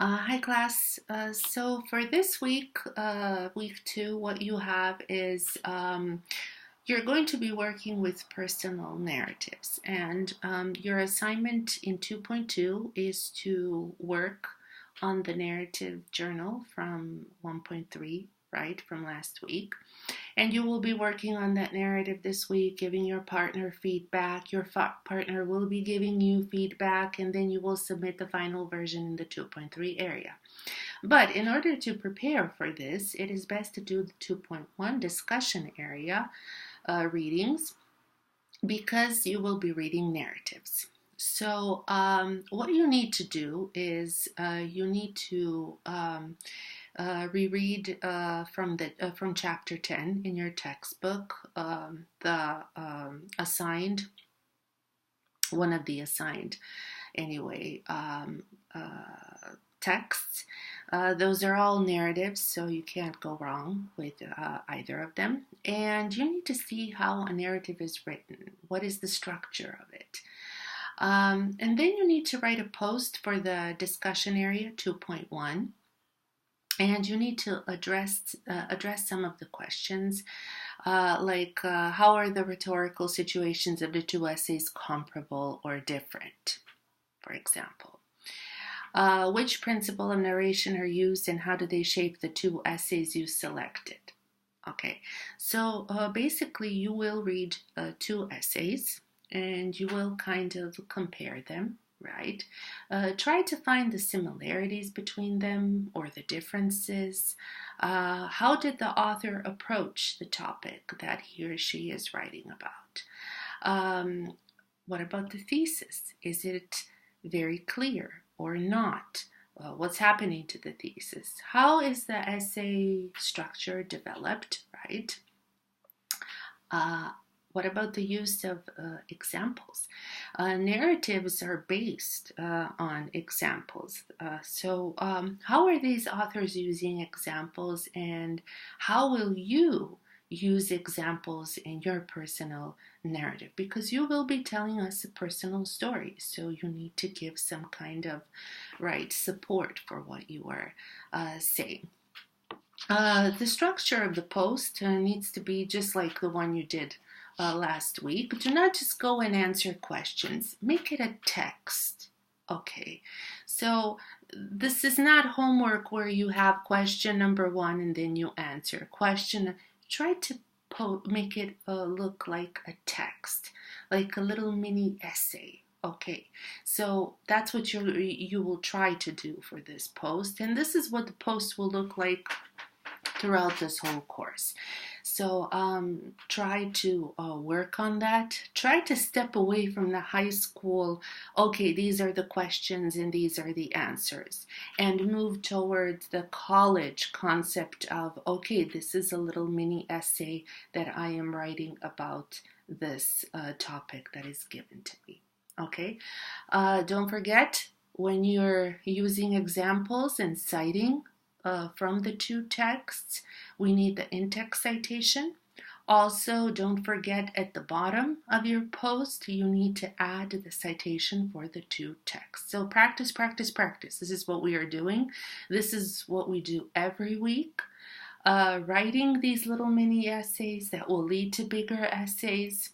Hi class. So for this week, week two, what you have is you're going to be working with personal narratives, and your assignment in 2.2 is to work on the narrative journal from 1.3, right, from last week. And you will be working on that narrative this week, giving your partner feedback. Your partner will be giving you feedback, and then you will submit the final version in the 2.3 area. But in order to prepare for this, it is best to do the 2.1 discussion area readings because you will be reading narratives. So, what you need to do is you need to reread from chapter 10 in your textbook, the assigned one of the assigned anyway texts. Those are all narratives, so you can't go wrong with either of them. And you need to see how a narrative is written. What is the structure of it? And then you need to write a post for the discussion area 2.1. And you need to address some of the questions, like how are the rhetorical situations of the two essays comparable or different, for example. Which principle of narration are used and how do they shape the two essays you selected? Okay, so basically you will read two essays and you will kind of compare them, right? Try to find the similarities between them or the differences. How did the author approach the topic that he or she is writing about? What about the thesis? Is it very clear or not? What's happening to the thesis? How is the essay structure developed, right? What about the use of examples? Narratives are based on examples. So how are these authors using examples, and how will you use examples in your personal narrative? Because you will be telling us a personal story, so you need to give some kind of support for what you are saying. The structure of the post needs to be just like the one you did last week. Do not just go and answer questions. Make it a text. Okay, so this is not homework where you have question number one and then you answer. Try to make it look like a text, like a little mini essay. Okay, so that's what you will try to do for this post, and this is what the post will look like throughout this whole course. So try to work on that. Try to step away from the high school, okay, these are the questions and these are the answers, and move towards the college concept of, okay, this is a little mini essay that I am writing about this topic that is given to me. Okay, don't forget when you're using examples and citing from the two texts, we need the in-text citation. Also, don't forget at the bottom of your post, you need to add the citation for the two texts. So practice, practice, practice. This is what we are doing. This is what we do every week. Writing these little mini essays that will lead to bigger essays.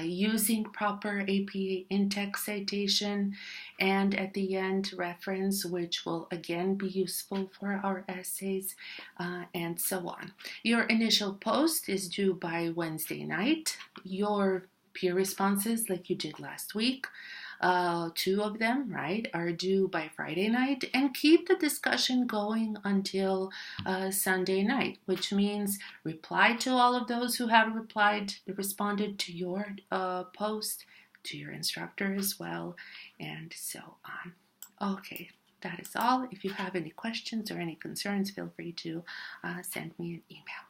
Using proper APA in-text citation, and at the end reference, which will again be useful for our essays, and so on. Your initial post is due by Wednesday night. Your peer responses, like you did last week, two of them, right, are due by Friday night, and keep the discussion going until Sunday night, which means reply to all of those who have responded to your post, to your instructor as well, and so on. Okay, that is all. If you have any questions or any concerns, feel free to send me an email.